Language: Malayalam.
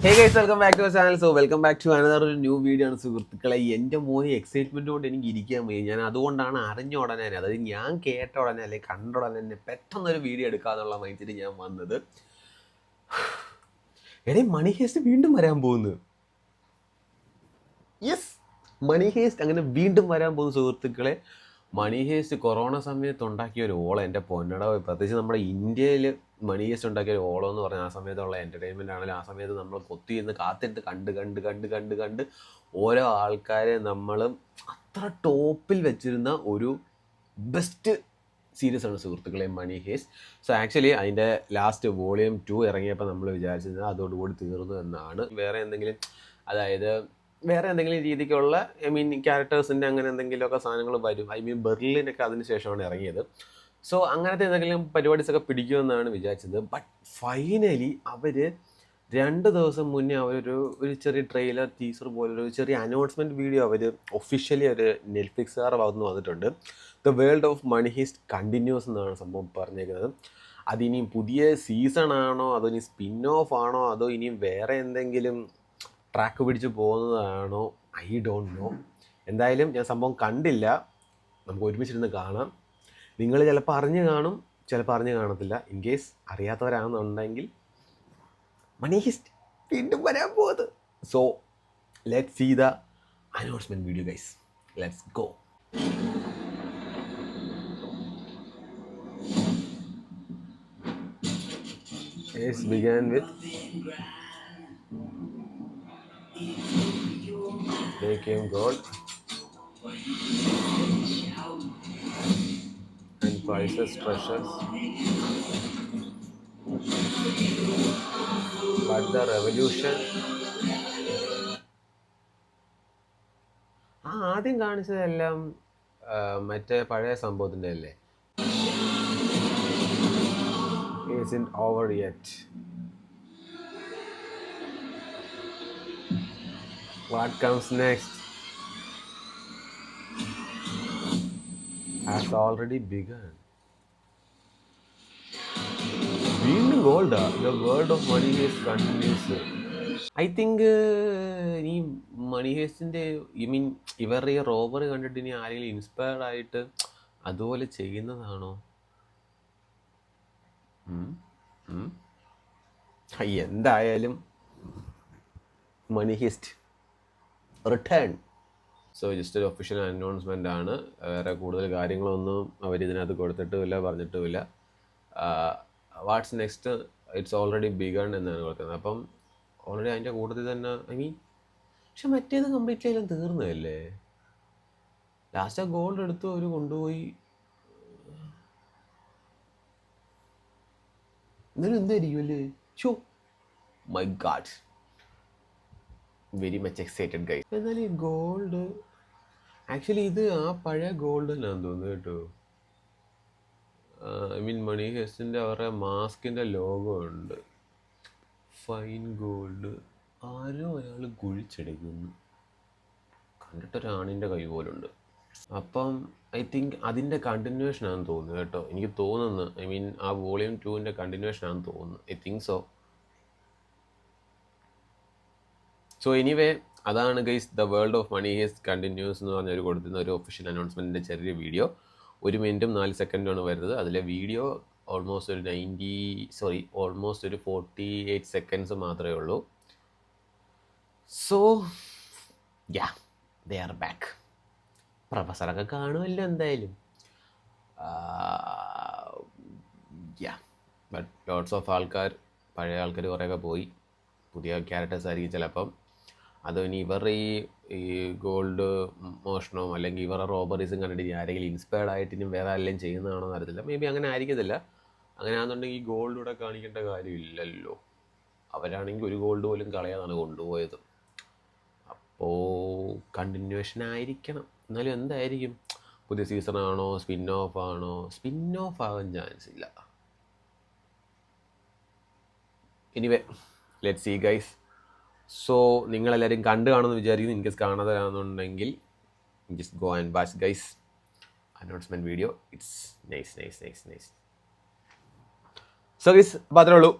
Hey guys, welcome back to our channel. So welcome back to another new video ആണ് സുഹൃത്തുക്കളെ. എൻ്റെ മോനെ എക്സൈറ്റ്മെൻറ്റ് കൊണ്ട് എനിക്ക് ഇരിക്കാൻ വയ്യ. ഞാൻ അതുകൊണ്ടാണ് അറിഞ്ഞ ഉടനെ തന്നെ, അതായത് ഞാൻ കേട്ട ഉടനെ അല്ലെങ്കിൽ കണ്ട ഉടനെ തന്നെ പെട്ടെന്നൊരു വീഡിയോ എടുക്കാന്നുള്ള മൈൻഡിൽ ഞാൻ വന്നത്. എടേ, മണി ഹേസ്റ്റ് വീണ്ടും വരാൻ പോകുന്നു. യെസ്, മണി ഹേസ്റ്റ് അങ്ങനെ വീണ്ടും വരാൻ പോകുന്നു സുഹൃത്തുക്കളെ. മണി ഹേസ്റ്റ് കൊറോണ സമയത്ത് ഉണ്ടാക്കിയ ഒരു ഓളം, എൻ്റെ പൊന്നട, പ്രത്യേകിച്ച് നമ്മുടെ ഇന്ത്യയിൽ മണി ഹേസ്റ്റ് ഉണ്ടാക്കിയ ഒരു ഓളം എന്ന് പറഞ്ഞാൽ ആ സമയത്തുള്ള എൻ്റർടൈൻമെൻ്റ് ആണെങ്കിലും ആ സമയത്ത് നമ്മൾ കൊത്തിയിരുന്ന് കാത്തിരുന്ന് കണ്ട് ഓരോ ആൾക്കാരെ നമ്മൾ അത്ര ടോപ്പിൽ വെച്ചിരുന്ന ഒരു ബെസ്റ്റ് സീരീസ് ആണ് സുഹൃത്തുക്കളെ മണി ഹേസ്റ്റ്. സോ ആക്ച്വലി അതിൻ്റെ ലാസ്റ്റ് വോളിയം 2 ഇറങ്ങിയപ്പോൾ നമ്മൾ വിചാരിച്ചിരുന്നത് അതോടുകൂടി തീർന്നു എന്നാണ്. വേറെ എന്തെങ്കിലും രീതിക്കുള്ള ക്യാരക്ടേഴ്സിൻ്റെ അങ്ങനെ എന്തെങ്കിലുമൊക്കെ സാധനങ്ങൾ വരും. ബെർലിനൊക്കെ അതിന് ശേഷമാണ് ഇറങ്ങിയത്. സോ അങ്ങനത്തെ എന്തെങ്കിലും പരിപാടീസൊക്കെ പിടിക്കുമെന്നാണ് വിചാരിച്ചത്. ബട്ട് ഫൈനലി അവർ 2 ദിവസം മുന്നേ ഒരു ചെറിയ ട്രെയിലർ ടീസർ പോലൊരു ചെറിയ അനൗൺസ്മെൻറ്റ് വീഡിയോ അവർ ഒഫീഷ്യലി ഒരു നെറ്റ്ഫ്ലിക്സുകാരുടെ ഭാഗത്തുനിന്ന് വന്നിട്ടുണ്ട്. The world of money heist continues എന്നാണ് സംഭവം പറഞ്ഞേക്കുന്നത്. അതിനിയും പുതിയ സീസൺ ആണോ, അതോ ഇനി സ്പിൻ ഓഫ് ആണോ, അതോ ഇനിയും വേറെ എന്തെങ്കിലും ട്രാക്ക് പിടിച്ച് പോകുന്നതാണോ, ഐ ഡോണ്ട് നോ. എന്തായാലും ഞാൻ സംഭവം കണ്ടില്ല. നമുക്ക് ഒരുമിച്ചിരുന്ന് കാണാം. നിങ്ങൾ ചിലപ്പോൾ അറിഞ്ഞ് കാണും, ചിലപ്പോൾ അറിഞ്ഞ് കാണത്തില്ല. ഇൻ കേസ് അറിയാത്തവരാണെന്നുണ്ടെങ്കിൽ മണി ഹീസ്റ്റ് വീണ്ടും വരാൻ പോകുന്നത്. So let's see the announcement video guys. Let's go. Let's begin with They Came Gold and Priceless Treasures, but the Revolution. ആദ്യം കാണിച്ചതെല്ലാം മറ്റേ പഴയ സംഭവത്തിൻ്റെ അല്ലേ? Isn't over yet. What comes next has already begun. വീണ്ടും Golda. The world of money heist continues. I think ഈ മണി ഹേസ്റ്റിൻ്റെ ഇവരുടെ ഈ റോബറി കണ്ടിട്ട് ഇനി ആരെങ്കിലും ഇൻസ്പയർഡ് ആയിട്ട് അതുപോലെ ചെയ്യുന്നതാണോ? എന്തായാലും Money Heist return. So just ഒരു ഒഫീഷ്യൽ അനൗൺസ്മെൻ്റ് ആണ്. വേറെ കൂടുതൽ കാര്യങ്ങളൊന്നും അവരിതിനകത്ത് കൊടുത്തിട്ടുമില്ല, പറഞ്ഞിട്ടുമില്ല. What's next, it's already begun എന്നാണ് കൊടുക്കുന്നത്. അപ്പം ഓൾറെഡി അതിൻ്റെ കൂട്ടത്തിൽ തന്നെ പക്ഷെ മറ്റേത് കംപ്ലീറ്റ്ലി എല്ലാം തീർന്നതല്ലേ? ലാസ്റ്റ് ആ ഗോൾഡ് എടുത്ത് അവർ കൊണ്ടുപോയി. എന്നാലും എന്തായിരിക്കും അല്ലേ? Show my God, very much excited guys. എന്നാലും ഈ ഗോൾഡ് ആക്ച്വലി ഇത് ആ പഴയ ഗോൾഡ് തന്നെയാണെന്ന് തോന്നുന്നു കേട്ടോ. മണി ഹെസ്റ്റിൻ്റെ അവരുടെ മാസ്കിൻ്റെ ലോഗോ ഉണ്ട്. Fine gold. ആരോ ഒരാൾ കുഴിച്ചെടുക്കുന്നു, കണ്ടിട്ടൊരാണിൻ്റെ കൈ പോലുണ്ട്. അപ്പം ഐ തിങ്ക് അതിൻ്റെ കണ്ടിന്യൂഷൻ ആണെന്ന് തോന്നുന്നു കേട്ടോ. എനിക്ക് തോന്നുന്നു ആ വോളിയം 2ൻ്റെ കണ്ടിന്യൂഷൻ ആണെന്ന് തോന്നുന്നു. I think so. So anyway, അതാണ് guys the world of money heist continues എന്ന് പറഞ്ഞൊരു കൊടുത്തുന്ന ഒരു ഒഫീഷ്യൽ അനൗൺസ്മെൻറ്റിൻ്റെ ചെറിയ വീഡിയോ. 1 മിനിറ്റും 4 സെക്കൻഡുമാണ് വരുന്നത്. അതിലെ വീഡിയോ ഓൾമോസ്റ്റ് ഒരു 48 സെക്കൻഡ്സ് മാത്രമേ ഉള്ളൂ. So ya, they are back. പ്രൊഫസറൊക്കെ കാണുമല്ലോ എന്തായാലും. യാ, ബട്ട് ലോട്ട്സ് ഓഫ് ആൾക്കാർ, പഴയ ആൾക്കാർ കുറേയൊക്കെ പോയി. പുതിയ ക്യാരക്ടേഴ്സ് ആയിരിക്കും ചിലപ്പം. അത് ഇനി ഇവരുടെ ഈ ഗോൾഡ് മോഷണവും അല്ലെങ്കിൽ ഇവരുടെ റോബറീസും കണ്ടിട്ട് ഇനി ആരെങ്കിലും ഇൻസ്പയർഡ് ആയിട്ട് ഇനി വേറെ എല്ലാം ചെയ്യുന്നതാണോ എന്ന് അറിയത്തില്ല. മേ ബി അങ്ങനെ ആയിരിക്കത്തില്ല. അങ്ങനെ ആണെന്നുണ്ടെങ്കിൽ ഈ ഗോൾഡ് ഇവിടെ കാണിക്കേണ്ട കാര്യമില്ലല്ലോ. അവരാണെങ്കിൽ ഒരു ഗോൾഡ് പോലും കളയാതാണ് കൊണ്ടുപോയത്. അപ്പോൾ കണ്ടിന്യൂഷൻ ആയിരിക്കണം. എന്നാലും എന്തായിരിക്കും, പുതിയ സീസണാണോ, സ്പിൻ ഓഫ് ആണോ? സ്പിൻ ഓഫ് ആകാൻ ചാൻസ് ഇല്ല. Anyway, let's see guys. So നിങ്ങളെല്ലാവരും കണ്ടു കാണുമെന്ന് വിചാരിക്കുന്നു. ഇൻ കേസ് കാണാതെയാണെന്നുണ്ടെങ്കിൽ just go and watch guys announcement video. It's nice. So guys, അപ്പോൾ അത്രേ ഉള്ളൂ.